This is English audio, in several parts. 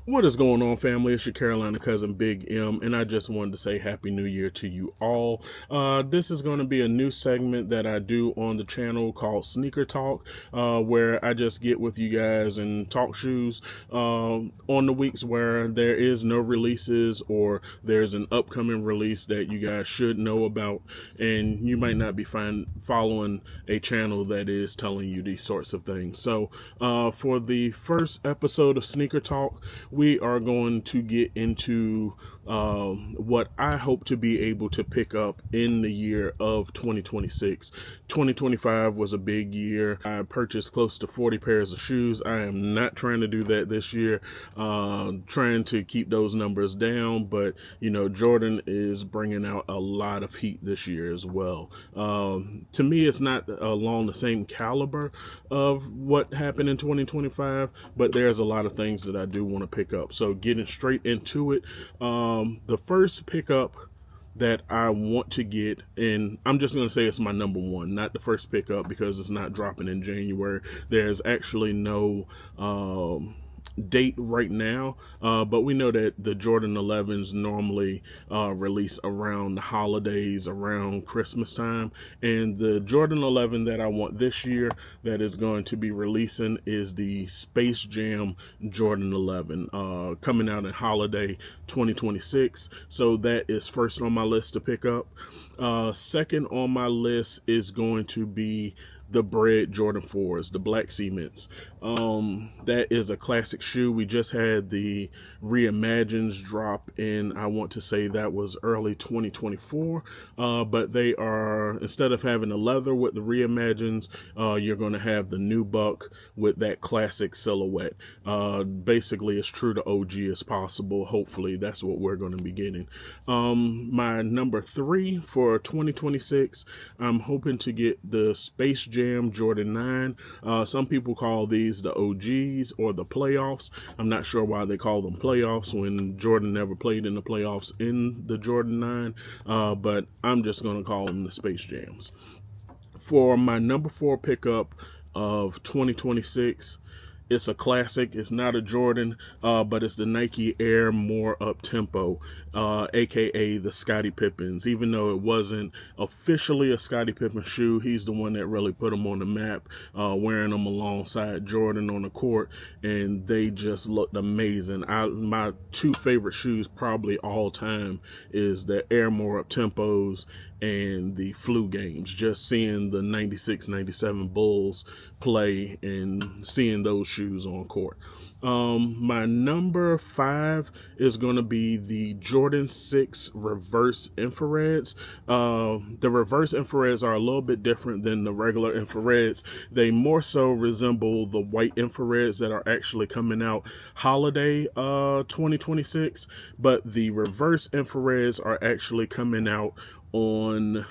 What is going on, family? It's your Carolina cousin, Big M, and I just wanted to say Happy New Year to you all. This is going to be a new segment that I do on the channel called Sneaker Talk, where I just get with you guys and talk shoes on the weeks where there is no releases or there's an upcoming release that you guys should know about, and you might not be following a channel that is telling you these sorts of things. So for the first episode of Sneaker Talk, we are going to get into what I hope to be able to pick up in the year of 2026. 2025 was a big year. I purchased close to 40 pairs of shoes. I am not trying to do that this year, trying to keep those numbers down, but you know, Jordan is bringing out a lot of heat this year as well. To me, it's not along the same caliber of what happened in 2025, but there's a lot of things that I do want to pick up. So getting straight into it, the first pickup that I want to get, and I'm just going to say it's my number one, not the first pickup because it's not dropping in January. There's actually no date right now, but we know that the Jordan 11s normally release around the holidays, around Christmas time, and the Jordan 11 that I want this year that is going to be releasing is the Space Jam Jordan 11, coming out in holiday 2026. So that is first on my list to pick up. Second on my list is going to be the Bread Jordan 4s, the black cements. That is a classic shoe. We just had the Reimagines drop in, I want to say that was early 2024, but they are, instead of having the leather with the Reimagines, you're going to have the nubuck with that classic silhouette. Basically as true to OG as possible. Hopefully that's what we're going to be getting. My number 3 for 2026, I'm hoping to get the Space Jam Jordan 9. Some people call these the OGs or the playoffs. I'm not sure why they call them playoffs when Jordan never played in the playoffs in the Jordan 9, but I'm just going to call them the Space Jams. For my number 4 pickup of 2026, it's a classic. It's not a Jordan, but it's the Nike Air More Up Tempo, aka the Scottie Pippens. Even though it wasn't officially a Scottie Pippen shoe, he's the one that really put them on the map, wearing them alongside Jordan on the court, and they just looked amazing. My 2 favorite shoes probably all time is the Air More Up Tempos and the flu games. Just seeing the 96-97 Bulls play and seeing those shoes on court. My number 5 is going to be the Jordan 6 reverse infrareds. The reverse infrareds are a little bit different than the regular infrareds. They more so resemble the white infrareds that are actually coming out holiday 2026, but the reverse infrareds are actually coming out on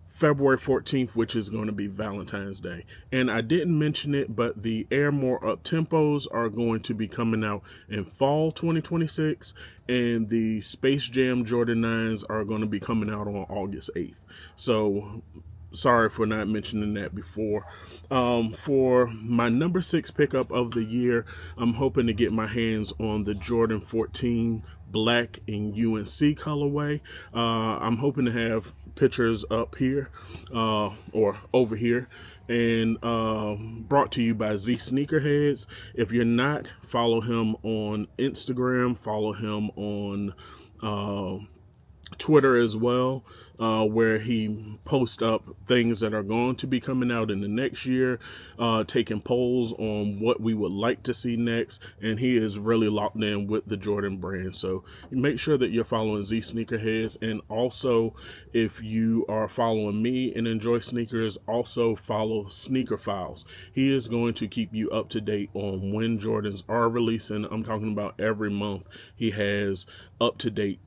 February 14th, which is going to be Valentine's Day. And I didn't mention it, but the Air More Up Tempos are going to be coming out in fall 2026, and the Space Jam Jordan 9s are going to be coming out on August 8th. So sorry for not mentioning that before. For my number 6 pickup of the year, I'm hoping to get my hands on the Jordan 14 black in UNC colorway. I'm hoping to have pictures up here or over here, and brought to you by Z Sneakerheads. If you're not, follow him on Instagram, follow him on Twitter as well, where he posts up things that are going to be coming out in the next year, taking polls on what we would like to see next, and he is really locked in with the Jordan brand. So make sure that you're following Z Sneakerheads, and also if you are following me and enjoy sneakers, also follow Sneaker Files. He is going to keep you up to date on when Jordans are releasing. I'm talking about every month he has up to date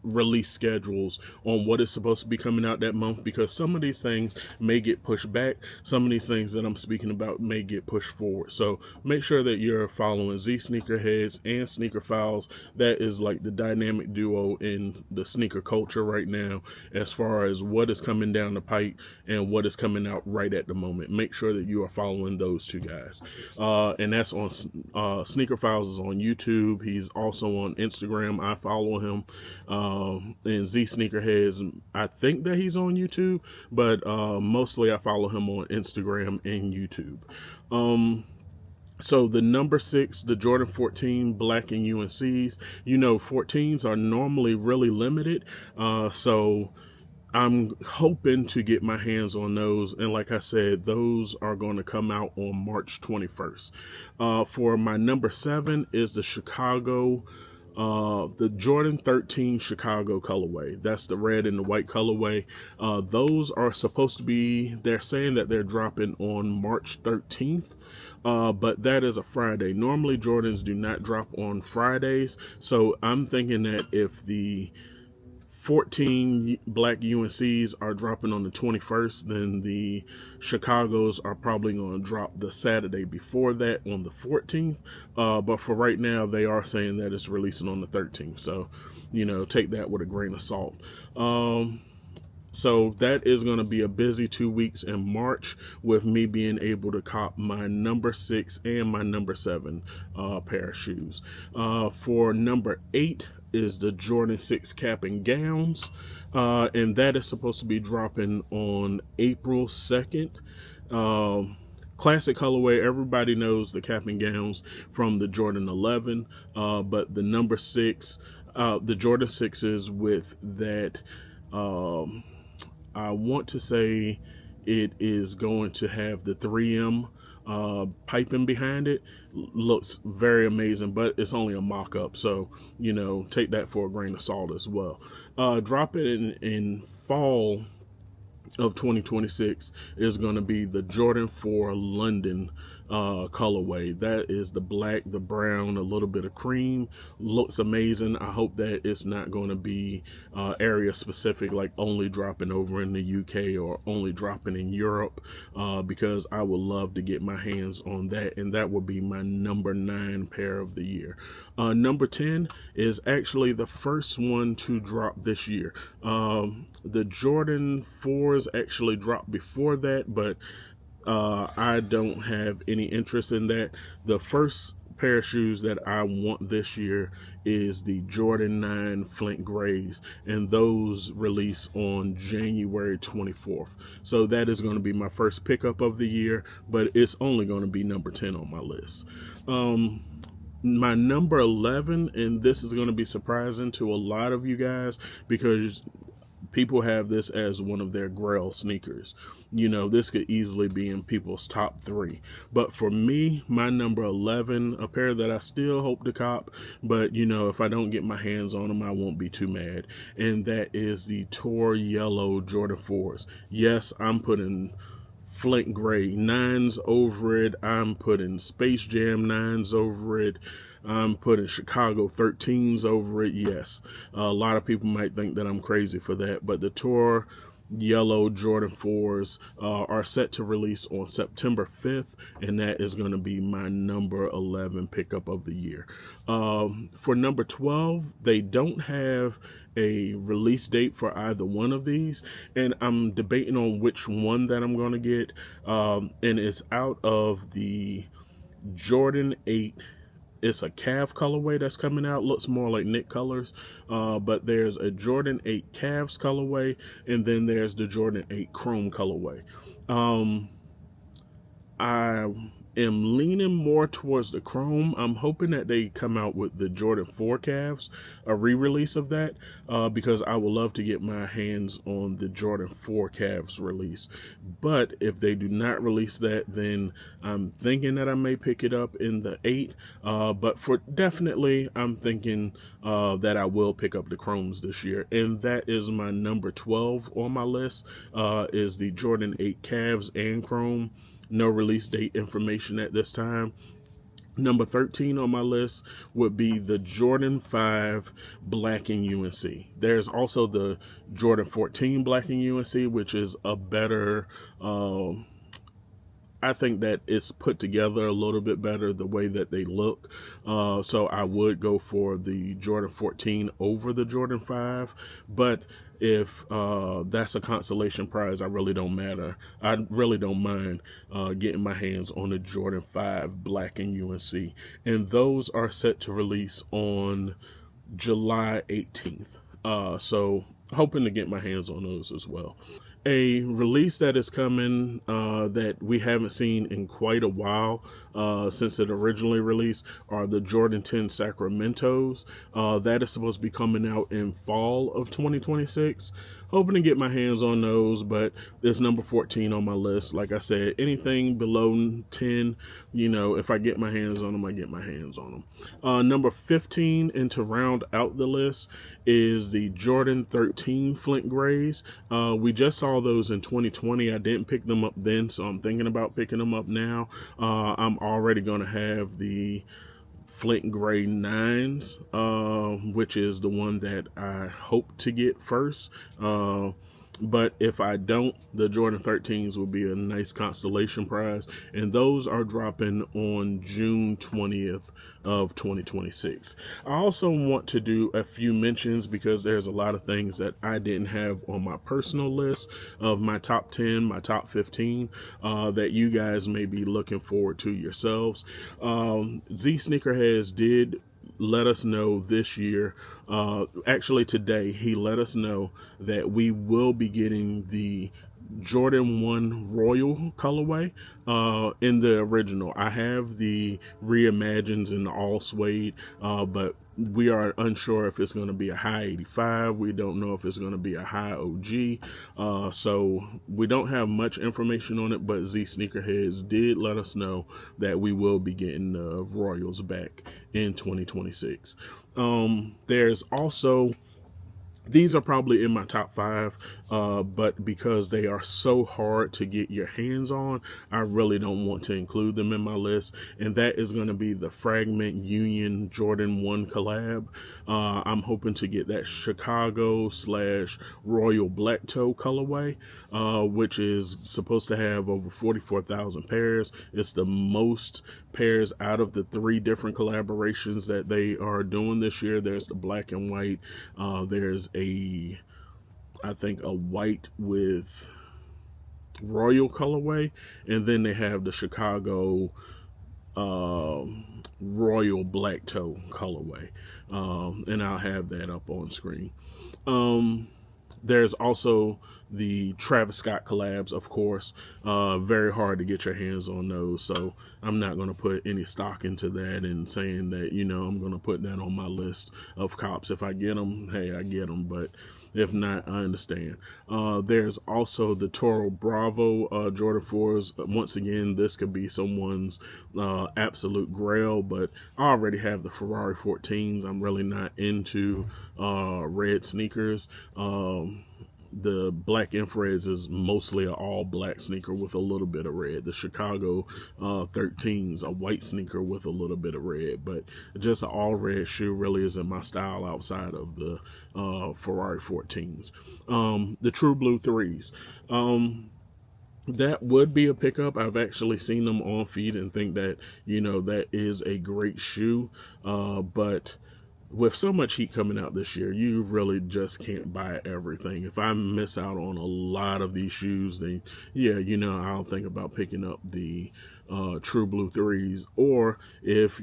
release schedules on what is supposed to be coming out that month, because some of these things may get pushed back. Some of these things that I'm speaking about may get pushed forward. So make sure that you're following Z Sneakerheads and Sneaker Files. That is like the dynamic duo in the sneaker culture right now, as far as what is coming down the pipe and what is coming out right at the moment. Make sure that you are following those two guys. And that's on Sneaker Files is on YouTube. He's also on Instagram. I follow him. And Z Sneakerheads, I think that he's on YouTube, but mostly I follow him on Instagram and YouTube. So the number 6, the Jordan 14 black and UNCs, 14s are normally really limited. So I'm hoping to get my hands on those. And like I said, those are going to come out on March 21st. For my number 7 is the the Jordan 13 Chicago colorway. That's the red and the white colorway. Those are supposed to be, they're saying that they're dropping on March 13th. But that is a Friday. Normally Jordans do not drop on Fridays. So I'm thinking that if the 14 black UNCs are dropping on the 21st, then the Chicago's are probably going to drop the Saturday before that on the 14th. But for right now, they are saying that it's releasing on the 13th. So, take that with a grain of salt. So that is going to be a busy 2 weeks in March, with me being able to cop my number 6 and my number 7 pair of shoes. For number 8 is the Jordan 6 cap and gowns, and that is supposed to be dropping on April 2nd. Classic colorway. Everybody knows the cap and gowns from the Jordan 11, but the number 6, the Jordan 6s with that, I want to say it is going to have the 3M piping behind it. Looks very amazing, but it's only a mock-up, so take that for a grain of salt as well. Drop it in fall of 2026 is going to be the Jordan 4 London colorway. That is the black, the brown, a little bit of cream. Looks amazing. I hope that it's not going to be area specific, like only dropping over in the UK or only dropping in Europe, because I would love to get my hands on that, and that would be my number 9 pair of the year. Number 10 is actually the first one to drop this year. The Jordan 4s actually dropped before that, but I don't have any interest in that. The first pair of shoes that I want this year is the Jordan 9 Flint Grays, and those release on January 24th. So that is going to be my first pickup of the year, but it's only going to be number 10 on my list. My number 11, and this is going to be surprising to a lot of you guys because people have this as one of their grail sneakers. This could easily be in people's top 3. But for me, my number 11, a pair that I still hope to cop, but if I don't get my hands on them, I won't be too mad. And that is the Tour Yellow Jordan 4s. Yes, I'm putting Flint Gray 9s over it. I'm putting Space Jam 9s over it. I'm putting Chicago 13s over it. Yes, a lot of people might think that I'm crazy for that, but the Tour Yellow Jordan 4s are set to release on September 5th, and that is going to be my number 11 pickup of the year. For number 12, they don't have a release date for either one of these, and I'm debating on which one that I'm going to get, and it's out of the Jordan 8. It's a calf colorway that's coming out. Looks more like Nick colors, but there's a Jordan 8 calves colorway, and then there's the Jordan 8 chrome colorway. I am leaning more towards the chrome. I'm hoping that they come out with the Jordan 4 calves, a re-release of that, because I would love to get my hands on the Jordan 4 calves release. But if they do not release that, then I'm thinking that I may pick it up in the 8. But for definitely, I'm thinking that I will pick up the chromes this year. And that is my number 12 on my list, is the Jordan 8 calves and chrome. No release date information at this time. Number 13 on my list would be the Jordan 5 Black in UNC. There's also the Jordan 14 Black in UNC, which is a better, I think that it's put together a little bit better the way that they look. So I would go for the Jordan 14 over the Jordan 5. But if that's a consolation prize, I really don't matter. I really don't mind getting my hands on the Jordan 5 Black in UNC. And those are set to release on July 18th. So hoping to get my hands on those as well. A release that is coming that we haven't seen in quite a while since it originally released are the Jordan 10 Sacramentos. That is supposed to be coming out in fall of 2026. Hoping to get my hands on those, but it's number 14 on my list. Like I said, anything below 10, if I get my hands on them, I get my hands on them. Number 15, and to round out the list, is the Jordan 13 Flint Grays. We just saw those in 2020. I didn't pick them up then, so I'm thinking about picking them up now. I'm already going to have the Flint Gray 9s, which is the one that I hope to get first. But if I don't, the Jordan 13s will be a nice constellation prize. And those are dropping on June 20th of 2026. I also want to do a few mentions because there's a lot of things that I didn't have on my personal list of my top 10, my top 15, that you guys may be looking forward to yourselves. Z Sneakerheads did let us know this year, actually today, he let us know that we will be getting the Jordan 1 Royal colorway in the original. I have the Reimagines in the all suede, but we are unsure if it's going to be a high 85. We don't know if it's going to be a high OG. So we don't have much information on it, but Z Sneakerheads did let us know that we will be getting the Royals back in 2026. There's also, these are probably in my top 5, but because they are so hard to get your hands on, I really don't want to include them in my list. And that is going to be the Fragment Union Jordan 1 collab. I'm hoping to get that Chicago / Royal Black Toe colorway, which is supposed to have over 44,000 pairs. It's the most pairs out of the 3 different collaborations that they are doing this year. There's the black and white. There's I think a white with royal colorway, and then they have the Chicago royal black toe colorway, and I'll have that up on screen. There's also the Travis Scott collabs, of course. Very hard to get your hands on those, so I'm not going to put any stock into that and saying that, I'm going to put that on my list of cops. If I get them, hey, I get them, but if not, I understand. There's also the Toro Bravo Jordan 4s. Once again, this could be someone's absolute grail, but I already have the Ferrari 14s. I'm really not into red sneakers. The black infrareds is mostly an all black sneaker with a little bit of red. The Chicago 13s, a white sneaker with a little bit of red, but just an all red shoe really isn't my style outside of the Ferrari 14s. The True Blue 3s. That would be a pickup. I've actually seen them on feet and think that, that is a great shoe. But with so much heat coming out this year, you really just can't buy everything. If I miss out on a lot of these shoes, then yeah, I'll think about picking up the True Blue 3s. Or if,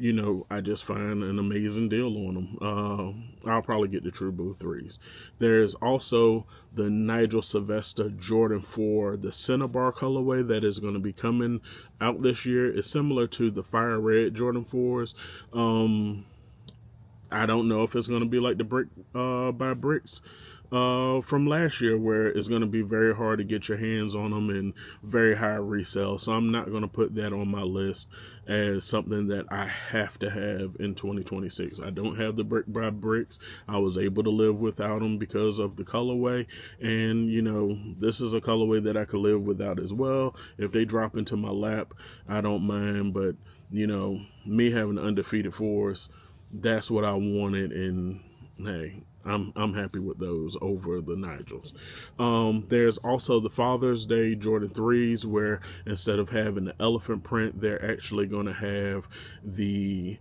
I just find an amazing deal on them, I'll probably get the True Blue 3s. There's also the Nigel Sylvester Jordan 4, the Cinnabar colorway that is going to be coming out this year. It's similar to the Fire Red Jordan 4s. I don't know if it's going to be like the Brick by Bricks from last year, where it's going to be very hard to get your hands on them and very high resale. So I'm not going to put that on my list as something that I have to have in 2026. I don't have the brick by bricks. I was able to live without them because of the colorway, and this is a colorway that I could live without as well. If they drop into my lap, I don't mind. But me having undefeated fours, that's what I wanted, and hey, I'm happy with those over the Nigels. There's also the Father's Day Jordan 3s, where instead of having the elephant print, they're actually going to have the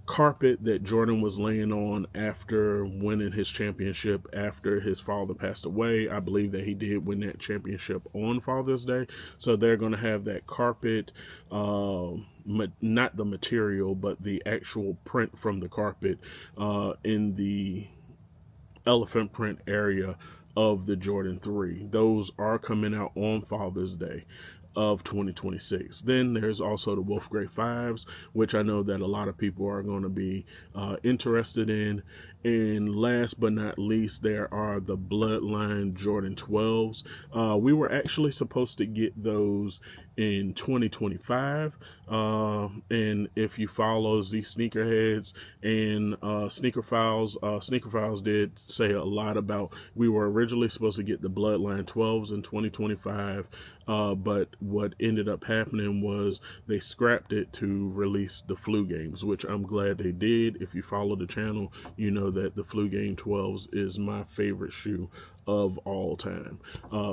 carpet that Jordan was laying on after winning his championship after his father passed away. I believe that he did win that championship on Father's Day. So they're going to have that carpet, not the material, but the actual print from the carpet in the elephant print area of the Jordan 3. Those are coming out on Father's Day of 2026. Then there's also the Wolf Grey 5s, which I know that a lot of people are going to be interested in. And last but not least, there are the Bloodline Jordan 12s. We were actually supposed to get those in 2025. And if you follow Z Sneakerheads and Sneaker Files did say a lot about, we were originally supposed to get the Bloodline 12s in 2025. But what ended up happening was they scrapped it to release the Flu Games, which I'm glad they did. If you follow the channel, you know that the Flu Game 12s is my favorite shoe of all time.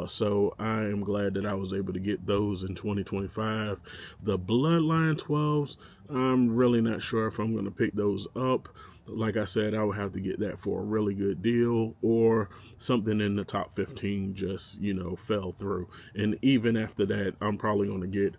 So I am glad that I was able to get those in 2025. The Bloodline 12s, I'm really not sure if I'm going to pick those up. Like I said, I would have to get that for a really good deal, or something in the top 15 just, fell through. And even after that, I'm probably going to get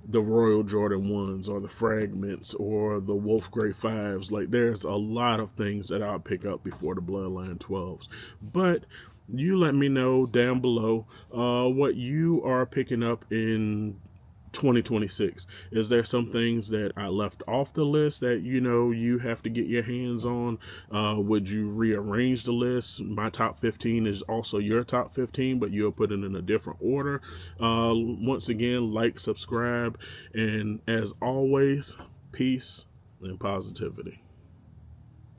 the Royal Jordan 1s or the Fragments or the Wolf Grey 5s. Like, there's a lot of things that I'll pick up before the Bloodline 12s. But you let me know down below what you are picking up in 2026. Is there some things that I left off the list that you have to get your hands on? Would you rearrange the list? My top 15 is also your top 15, but you'll put it in a different order. Once again, like, subscribe, and as always, peace and positivity.